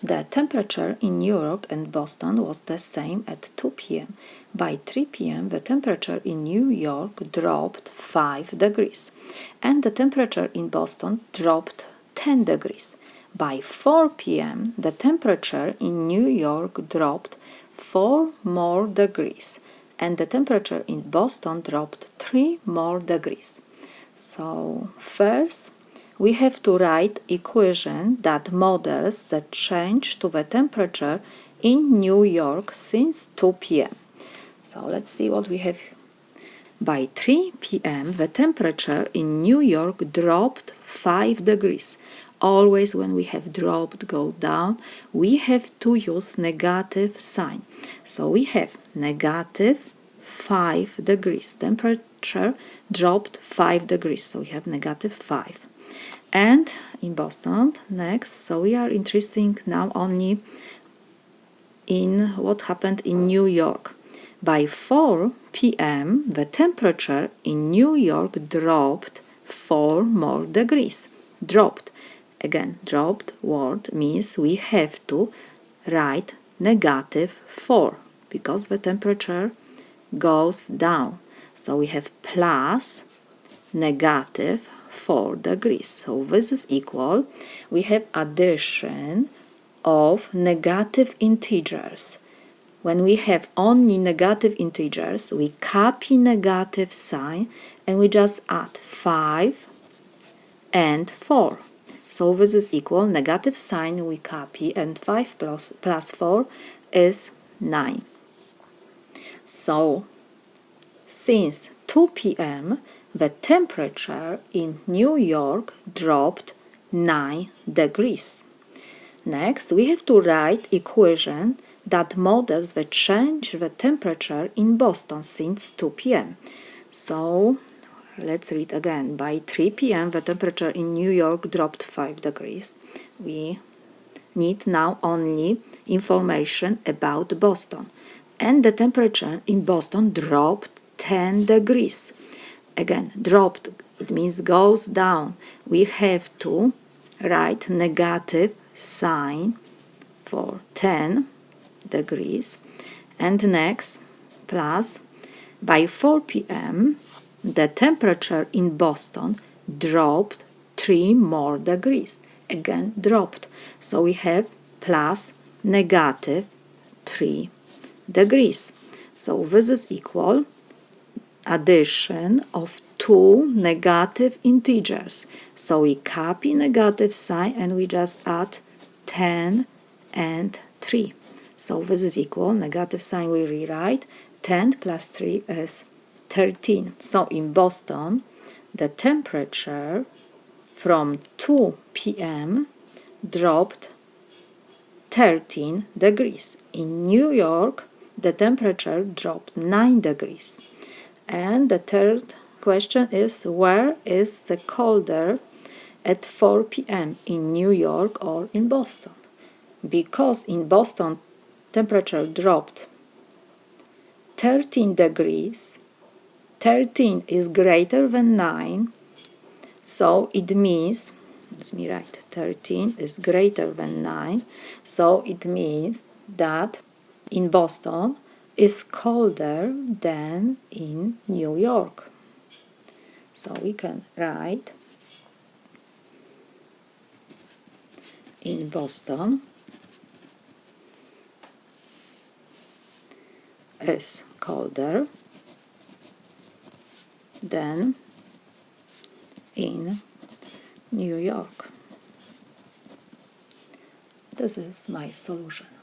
The temperature in New York and Boston was the same at 2 p.m. By 3 p.m., the temperature in New York dropped 5 degrees, and the temperature in Boston dropped 10 degrees. By 4 p.m., the temperature in New York dropped 4 more degrees, and the temperature in Boston dropped 3 more degrees. So, first, we have to write equation that models the change to the temperature in New York since 2 p.m. So let's see what we have. By 3 p.m. the temperature in New York dropped 5 degrees. Always when we have dropped, go down, we have to use negative sign. So we have negative 5 degrees. Temperature dropped 5 degrees. So we have negative 5. And in Boston, next, so we are interested now only in what happened in New York. By 4 p.m., the temperature in New York dropped 4 more degrees. Dropped. Again, dropped word means we have to write negative 4 because the temperature goes down. So we have plus negative 4 degrees. So this is equal. We have addition of negative integers. When we have only negative integers, we copy negative sign and we just add 5 and 4. So this is equal. Negative sign we copy and 5 plus 4 is 9. So since 2 p.m., the temperature in New York dropped 9 degrees. Next, we have to write equation that models the change the temperature in Boston since 2 p.m. So let's read again. By 3 p.m. the temperature in New York dropped 5 degrees. We need now only information about Boston. And the temperature in Boston dropped 10 degrees. Again, dropped, it means goes down. We have to write negative sign for 10 degrees. And next, plus, by 4 p.m., the temperature in Boston dropped 3 more degrees. Again, dropped. So we have plus negative 3 degrees. So this is equal addition of 2 negative integers. So we copy negative sign and we just add 10 and 3. So this is equal, negative sign we rewrite, 10 plus 3 is 13. So in Boston, the temperature from 2 p.m. dropped 13 degrees. In New York, the temperature dropped 9 degrees. And the third question is, where is the colder at 4 p.m. in New York or in Boston? Because in Boston, temperature dropped 13 degrees. 13 is greater than 9. So it means, let me write, 13 is greater than 9. So it means that in Boston, is colder than in New York. So we can write in Boston is colder than in New York. This is my solution.